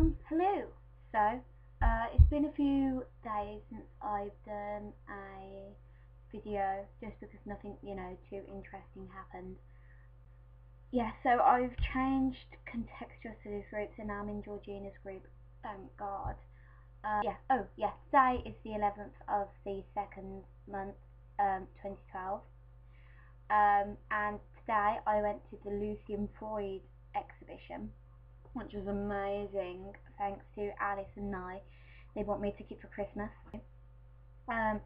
Hello. So, it's been a few days since I've done a video just because nothing, too interesting happened. Yeah, so I've changed contextual studies groups and now I'm in Georgina's group. Thank God. Today is the 11th of the second month, 2012. And today I went to the Lucian Freud exhibition, which was amazing, thanks to Alice and Nye. They bought me a ticket for Christmas.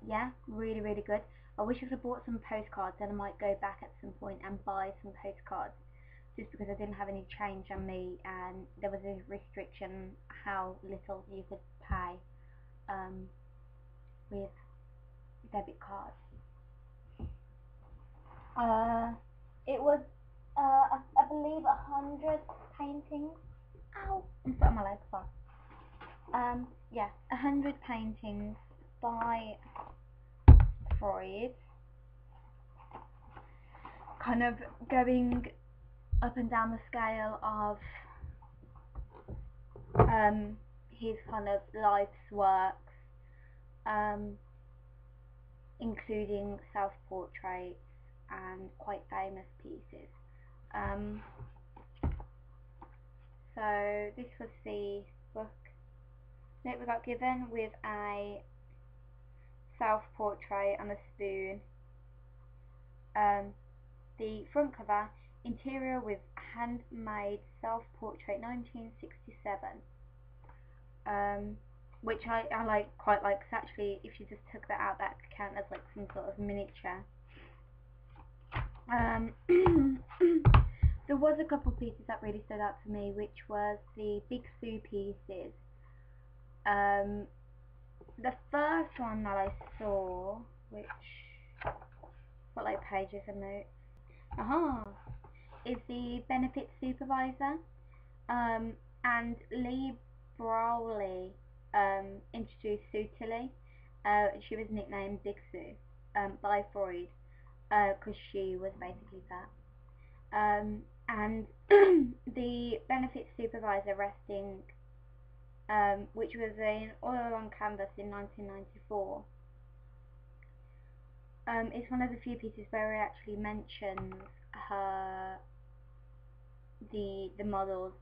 Yeah, really, really good. I wish I could have bought some postcards, and I might go back at some point and buy some postcards, just because I didn't have any change on me, and there was a restriction how little you could pay with debit cards. It was, I believe, 100 paintings. Ow! I'm putting my legs on. 100 paintings by Freud, kind of going up and down the scale of his kind of life's works, including self-portraits and quite famous pieces. So this was the book that we got given, with a self-portrait on a spoon. The front cover, interior with handmade self-portrait 1967, which I quite like, cause actually if you just took that out, that could count as like some sort of miniature. There was a couple of pieces that really stood out to me, which was the Big Sue pieces. The first one that I saw, which, what, like pages and notes, is the Benefit Supervisor, and Lee Brawley introduced Sue Tilly. She was nicknamed Big Sue by Freud, because she was basically that. And the Benefit Supervisor resting, which was an oil on canvas in 1994, it's one of the few pieces where it actually mentions the model's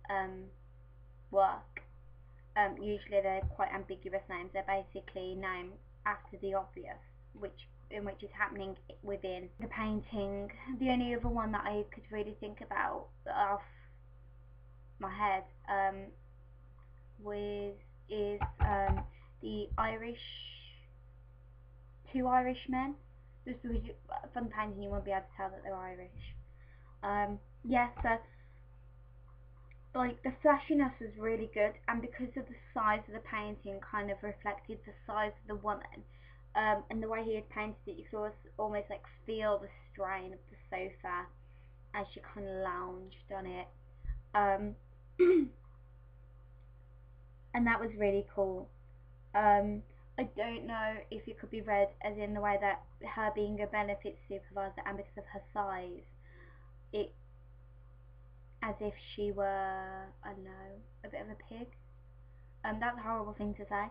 work. Usually they're quite ambiguous names. They're basically named after the obvious, which is happening within the painting. The only other one that I could really think about off my head is the two Irish men. Just because from the painting you won't be able to tell that they're Irish. So like the flashiness was really good, and because of the size of the painting kind of reflected the size of the woman, and the way he had painted it, you could almost like feel the strain of the sofa as she kind of lounged on it, and that was really cool. I don't know if it could be read as in the way that her being a benefit supervisor, and because of her size, it as if she were, I don't know, a bit of a pig. That's a horrible thing to say.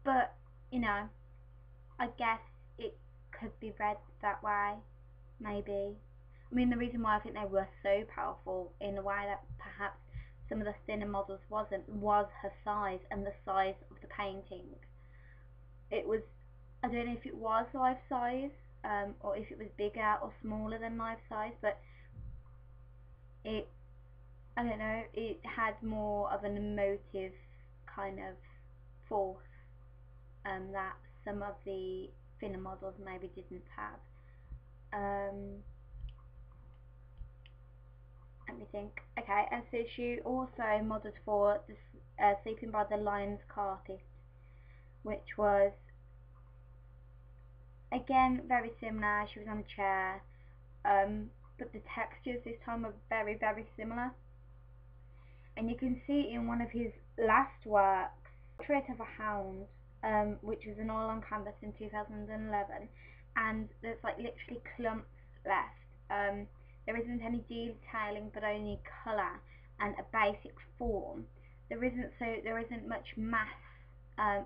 But I guess it could be read that way, maybe. I mean, the reason why I think they were so powerful in a way that perhaps some of the thinner models wasn't, was her size and the size of the painting. It was, I don't know if it was life size, or if it was bigger or smaller than life size, but I don't know, it had more of an emotive kind of force that some of the thinner models maybe didn't have. Let me think. Okay, and so she also modelled for this, Sleeping by the Lion's Carpet, which was again very similar. She was on a chair, but the textures this time are very, very similar. And you can see in one of his last works, Portrait of a Hound, which was an oil on canvas in 2011, and there's like literally clumps left. There isn't any detailing but only colour and a basic form. there isn't much mass,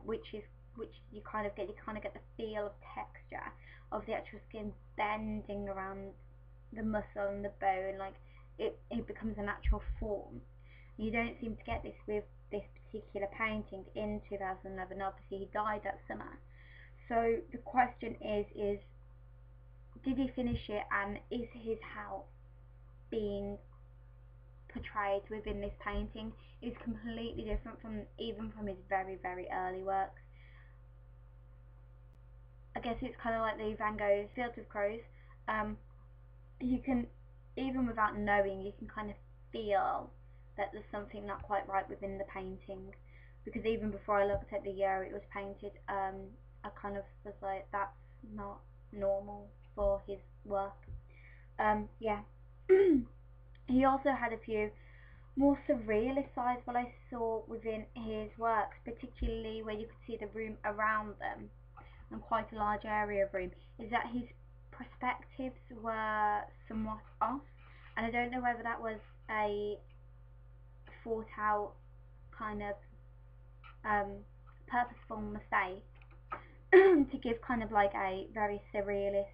which you kind of get. You kind of get the feel of texture of the actual skin bending around the muscle and the bone, like it becomes a natural form. You don't seem to get this with this particular painting in 2011. Obviously, he died that summer. So the question is did he finish it, and is his health being portrayed within this painting? Is completely different from even from his very, very early works. I guess it's kind of like the Van Gogh's Field of Crows. You can, even without knowing, you can kind of feel that there's something not quite right within the painting, because even before I looked at the year it was painted, I kind of was like, that's not normal for his work. Yeah. He also had a few more surrealist sides what I saw within his works, particularly where you could see the room around them, and quite a large area of room, is that his perspectives were somewhat off, and I don't know whether that was a thought out kind of purposeful mistake to give kind of like a very surrealist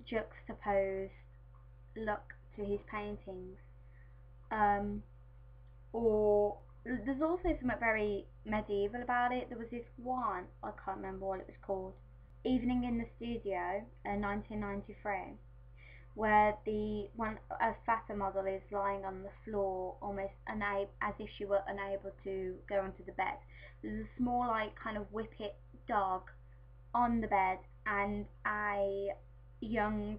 juxtaposed look to his paintings, or there's also something very medieval about it. There was this one, I can't remember what it was called, Evening in the Studio in 1993, where a fatter model is lying on the floor, almost as if she were unable to go onto the bed. There's a small, like, kind of whippet dog on the bed, and a young,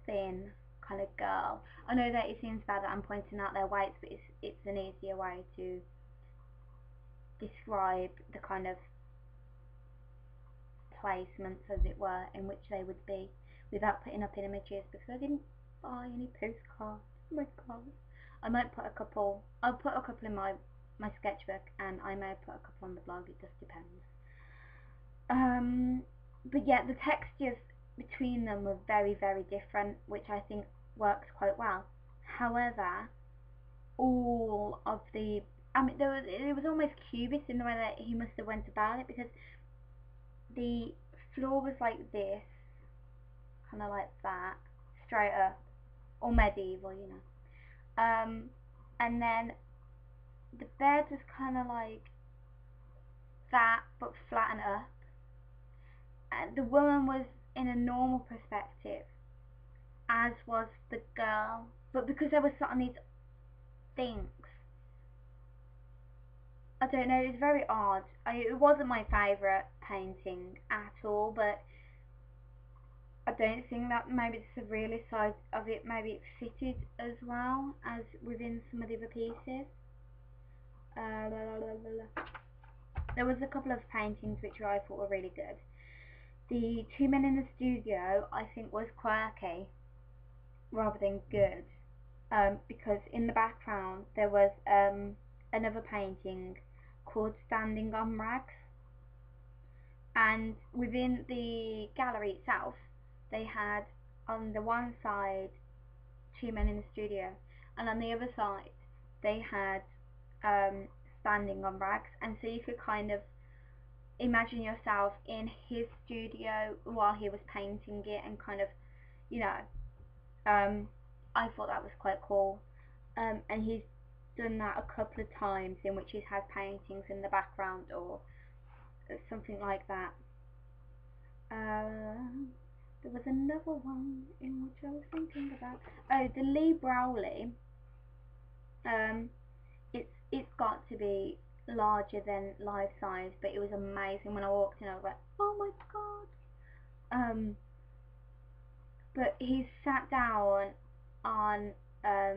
thin kind of girl. I know that it seems bad that I'm pointing out their weights, but it's an easier way to describe the kind of placements, as it were, in which they would be, without putting up images, because I didn't buy any postcards. Oh my god. I might put a couple. I'll put a couple in my sketchbook, and I may put a couple on the blog. It just depends. But yeah, the textures between them were very, very different, which I think works quite well. However, all of the, I mean, it was almost cubist in the way that he must have went about it, because the floor was like this, kind of like that, straight up, or medieval, you know. And then the bed was kind of like that, but flattened up. And the woman was in a normal perspective, as was the girl, but because they were sat on these things, I don't know, it was very odd. It wasn't my favourite painting at all, but I don't think that maybe the surrealist side of it, maybe it fitted as well as within some of the other pieces. There was a couple of paintings which I thought were really good. The Two Men in the Studio, I think, was quirky rather than good, because in the background there was another painting called Standing on Rags, and within the gallery itself they had on the one side Two Men in the Studio, and on the other side they had Standing on Rags, and so you could kind of imagine yourself in his studio while he was painting it, and kind of, you know, I thought that was quite cool. And he's done that a couple of times in which he's had paintings in the background or something like that. There was another one in which I was thinking about. Oh, the Lee Browley. It's got to be larger than life size, but it was amazing. When I walked in, I was like, oh my god. But he sat down on a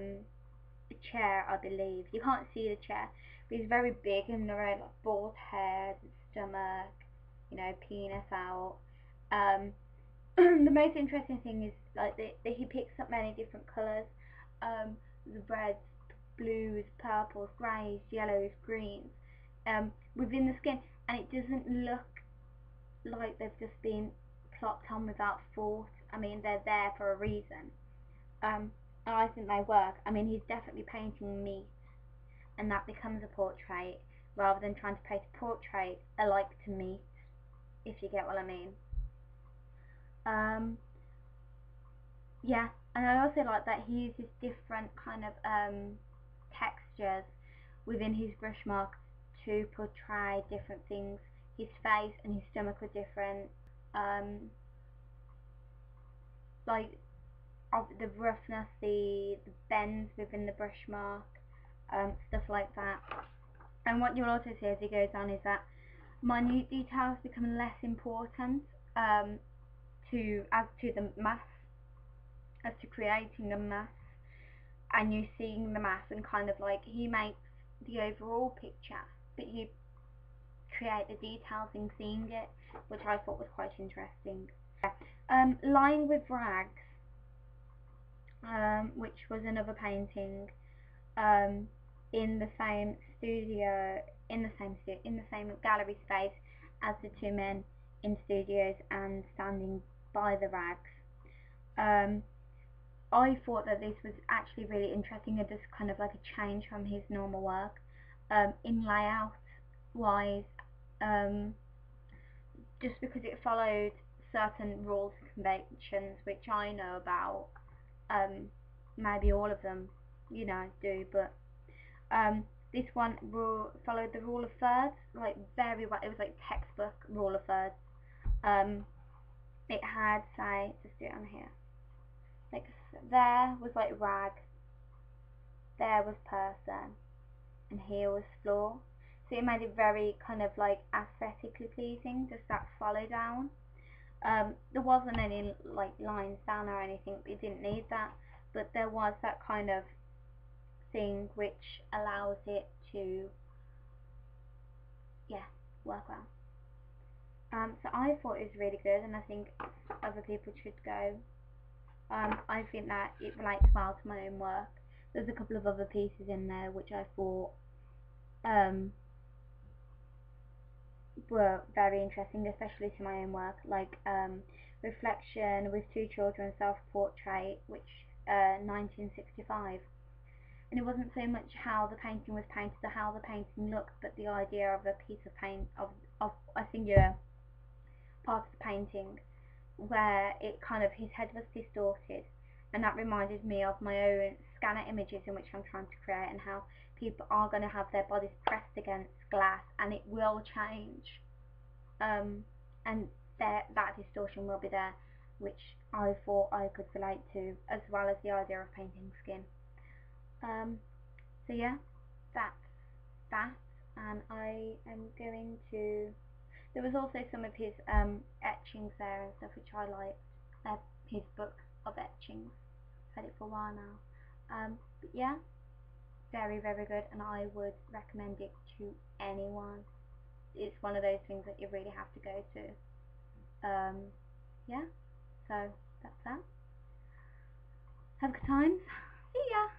chair, I believe. You can't see the chair, but he's very big and very like bald head, stomach, you know, penis out. The most interesting thing is like that he picks up many different colours, the reds, blues, purples, greys, yellows, greens, within the skin, and it doesn't look like they've just been plopped on without thought. I mean, they're there for a reason. And I think they work. I mean, he's definitely painting meat and that becomes a portrait, rather than trying to paint a portrait alike to meet, if you get what I mean. Yeah, and I also like that he uses different kind of textures within his brush marks to portray different things. His face and his stomach are different. Like of the roughness, the bends within the brush mark, stuff like that. And what you'll also see as he goes on is that minute details become less important to the mass, as to creating a mass, and you seeing the mass, and kind of like he makes the overall picture, but you create the details in seeing it, which I thought was quite interesting. Lying with Rags, which was another painting in the same studio, in the same gallery space as the two men in studios and standing by the rags. I thought that this was actually really interesting and just kind of like a change from his normal work. In layout wise, just because it followed certain rules and conventions which I know about, maybe all of them, do, but this one followed the rule of thirds, like very well. It was like textbook rule of thirds. It had, say, just do it on here, like there was like rag, there was person, and here was floor. So it made it very kind of like aesthetically pleasing, just that follow down. There wasn't any like lines down or anything, it didn't need that, but there was that kind of thing which allows it to, yeah, work well. So I thought it was really good, and I think other people should go. I think that it relates well to my own work. There's a couple of other pieces in there which I thought were very interesting, especially to my own work, like Reflection with Two Children Self-Portrait, which 1965. And it wasn't so much how the painting was painted or how the painting looked, but the idea of a piece of paint, of a singular part of the painting, where it kind of, his head was distorted, and that reminded me of my own scanner images in which I'm trying to create, and how people are going to have their bodies pressed against glass and it will change, and that distortion will be there, which I thought I could relate to, as well as the idea of painting skin. So yeah, that's that, and I am going to, there was also some of his etchings there and stuff which I liked, his book of etchings. I've had it for a while now. But yeah, very very good, and I would recommend it to anyone. It's one of those things that you really have to go to. Yeah, so that's that. Have a good time. See ya.